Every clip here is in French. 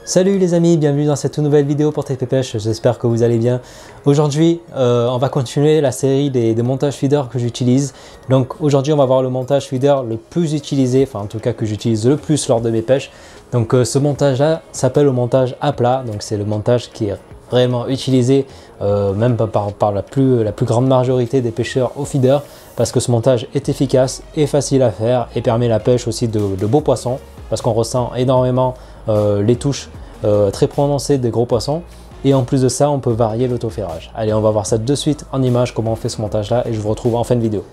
Salut les amis, bienvenue dans cette nouvelle vidéo pour TP Pêche, j'espère que vous allez bien. Aujourd'hui, on va continuer la série des montages feeder que j'utilise. Donc aujourd'hui, on va voir le montage feeder le plus utilisé, enfin en tout cas que j'utilise le plus lors de mes pêches. Donc ce montage-là s'appelle le montage à plat, donc c'est le montage qui est réellement utilisé même par la plus grande majorité des pêcheurs au feeder, parce que ce montage est efficace et facile à faire et permet la pêche aussi de beaux poissons, parce qu'on ressent énormément les touches très prononcées des gros poissons, et en plus de ça on peut varier l'autoferrage. Allez, on va voir ça de suite en image, comment on fait ce montage là, et je vous retrouve en fin de vidéo.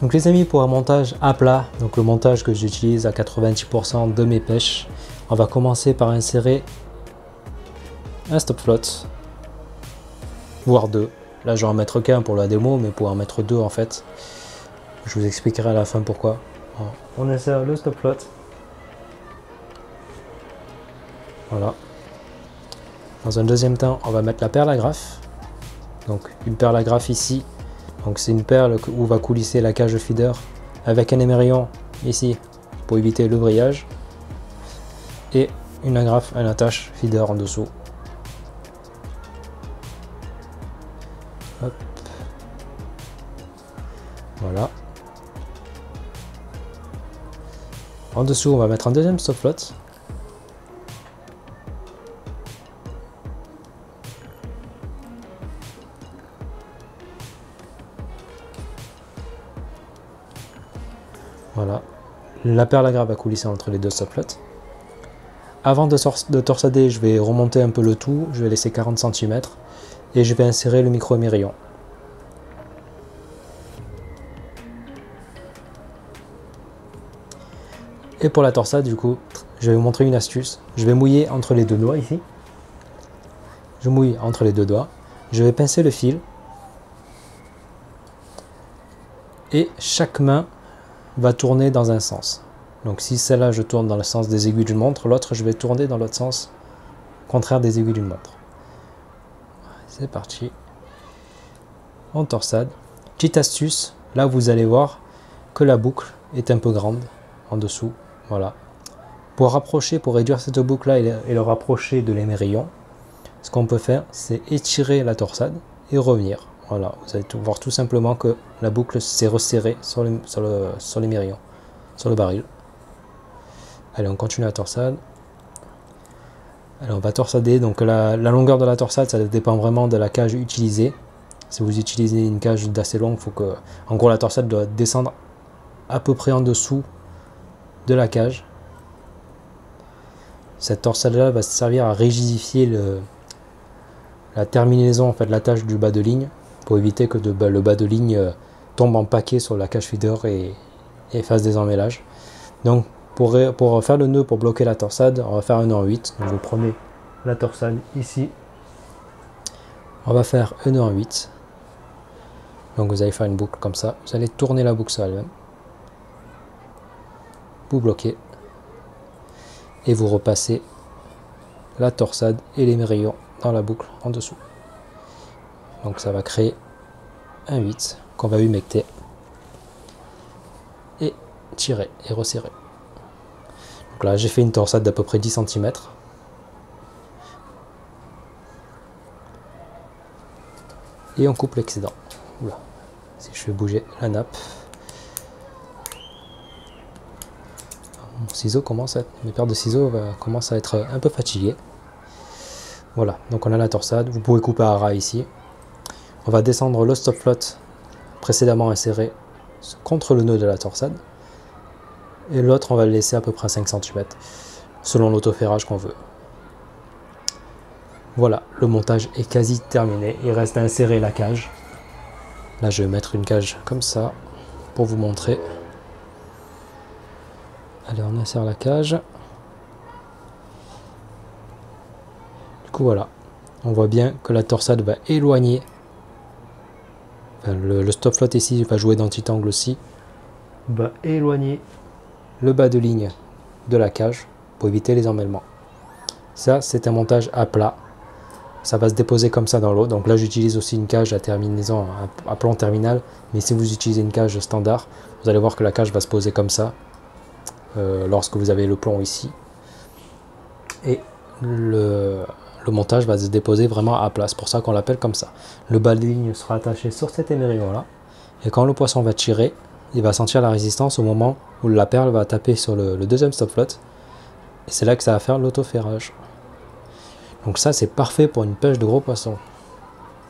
Donc les amis, pour un montage à plat, donc le montage que j'utilise à 90% de mes pêches, on va commencer par insérer un stop float, voire deux. Là je vais en mettre qu'un pour la démo, mais pour en mettre deux en fait. Je vous expliquerai à la fin pourquoi. On insère le stop float. Voilà. Dans un deuxième temps, on va mettre la perle agrafe. Donc une perle agrafe ici. Donc c'est une perle où va coulisser la cage feeder avec un émerillon ici pour éviter le brillage. Et une agrafe, un attache feeder en dessous. Hop. Voilà. En dessous, on va mettre un deuxième stop float. Voilà, la perle agrafe va coulisser entre les deux stop floats. Avant de torsader, je vais remonter un peu le tout, je vais laisser 40 cm et je vais insérer le micro émerillon. Et pour la torsade, du coup, je vais vous montrer une astuce. Je vais mouiller entre les deux doigts ici. Je mouille entre les deux doigts. Je vais pincer le fil. Et chaque main va tourner dans un sens. Donc si celle-là je tourne dans le sens des aiguilles d'une montre, l'autre je vais tourner dans l'autre sens contraire des aiguilles d'une montre. C'est parti. On torsade. Petite astuce, là vous allez voir que la boucle est un peu grande en dessous. Voilà. Pour rapprocher, pour réduire cette boucle là et le rapprocher de l'émerillon, ce qu'on peut faire, c'est étirer la torsade et revenir. Voilà, vous allez voir tout simplement que la boucle s'est resserrée sur l'émerillon, sur le baril. Allez, on continue la torsade. Allez, on va torsader. Donc la longueur de la torsade, ça dépend vraiment de la cage utilisée. Si vous utilisez une cage d'assez longue, il faut que, en gros, la torsade doit descendre à peu près en dessous de la cage. Cette torsade-là va servir à rigidifier la terminaison, en fait, l'attache du bas de ligne, pour éviter que le bas de ligne tombe en paquet sur la cage feeder et fasse des emmêlages. Donc pour faire le nœud, pour bloquer la torsade, on va faire un nœud en 8. Donc vous prenez la torsade ici, on va faire un nœud en 8. Donc vous allez faire une boucle comme ça, vous allez tourner la boucle sur elle-même, vous bloquez et vous repassez la torsade et l'émerillon dans la boucle en dessous. Donc ça va créer un 8 qu'on va humecter et tirer et resserrer. Donc là j'ai fait une torsade d'à peu près 10 cm. Et on coupe l'excédent. Si je fais bouger la nappe. Mon ciseau mes paires de ciseaux commencent à être un peu fatiguées. Voilà, donc on a la torsade. Vous pouvez couper à ras ici. On va descendre le stop float précédemment inséré contre le nœud de la torsade. Et l'autre, on va le laisser à peu près 5 cm selon l'autoferrage qu'on veut. Voilà, le montage est quasi terminé. Il reste à insérer la cage. Là, je vais mettre une cage comme ça pour vous montrer. Allez, on insère la cage. Du coup, voilà. On voit bien que la torsade va éloigner. Enfin, le stop float ici va jouer dans le petit angle aussi. Va éloigner le bas de ligne de la cage pour éviter les emmêlements. Ça, c'est un montage à plat. Ça va se déposer comme ça dans l'eau. Donc là, j'utilise aussi une cage à terminaison à plomb terminal. Mais si vous utilisez une cage standard, vous allez voir que la cage va se poser comme ça lorsque vous avez le plomb ici. Et le montage va se déposer vraiment à plat. C'est pour ça qu'on l'appelle comme ça. Le bas de ligne sera attaché sur cet émerillon là. Et quand le poisson va tirer, il va sentir la résistance au moment où la perle va taper sur le deuxième stop flotte. Et c'est là que ça va faire l'autoferrage. Donc ça, c'est parfait pour une pêche de gros poissons.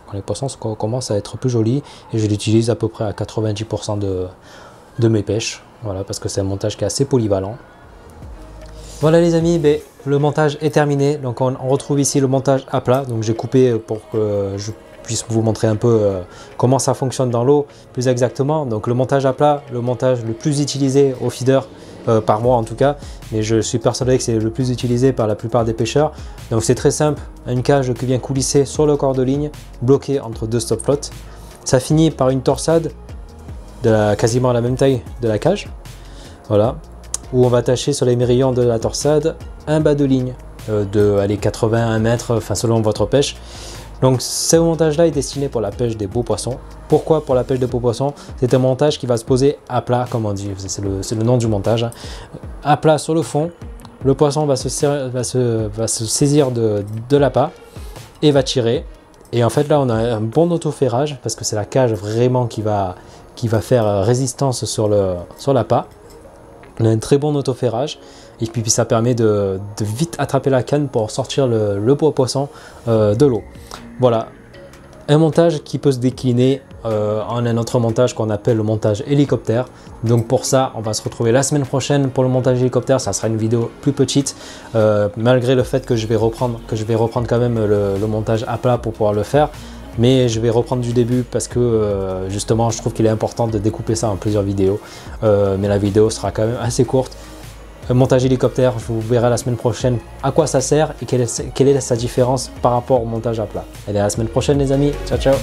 Quand les poissons commencent à être plus jolis, et je l'utilise à peu près à 90% de mes pêches. Voilà, parce que c'est un montage qui est assez polyvalent. Voilà les amis, le montage est terminé. Donc on retrouve ici le montage à plat. Donc j'ai coupé pour que je puisse vous montrer un peu comment ça fonctionne dans l'eau plus exactement. Donc le montage à plat, le montage le plus utilisé au feeder par mois en tout cas, mais je suis persuadé que c'est le plus utilisé par la plupart des pêcheurs. Donc c'est très simple, une cage qui vient coulisser sur le corps de ligne, bloqué entre deux stop flottes. Ça finit par une torsade quasiment à la même taille de la cage, voilà, où on va attacher sur l'émerillon de la torsade un bas de ligne de 81 mètres, enfin selon votre pêche. Donc ce montage-là est destiné pour la pêche des beaux poissons. Pourquoi pour la pêche des beaux poissons? C'est un montage qui va se poser à plat, comme on dit, c'est le nom du montage. Hein. À plat sur le fond, le poisson va se saisir de l'appât et va tirer. Et en fait là on a un bon autoferrage parce que c'est la cage vraiment qui va faire résistance sur l'appât. On a un très bon autoferrage. Et puis ça permet de vite attraper la canne pour sortir le poisson de l'eau. Voilà, un montage qui peut se décliner en un autre montage qu'on appelle le montage hélicoptère. Donc pour ça, on va se retrouver la semaine prochaine pour le montage hélicoptère. Ça sera une vidéo plus petite, malgré le fait que je vais reprendre quand même le montage à plat pour pouvoir le faire. Mais je vais reprendre du début parce que justement, je trouve qu'il est important de découper ça en plusieurs vidéos. Mais la vidéo sera quand même assez courte. Montage hélicoptère, je vous verrai la semaine prochaine à quoi ça sert et quelle est sa différence par rapport au montage à plat. Allez, à la semaine prochaine les amis, ciao ciao.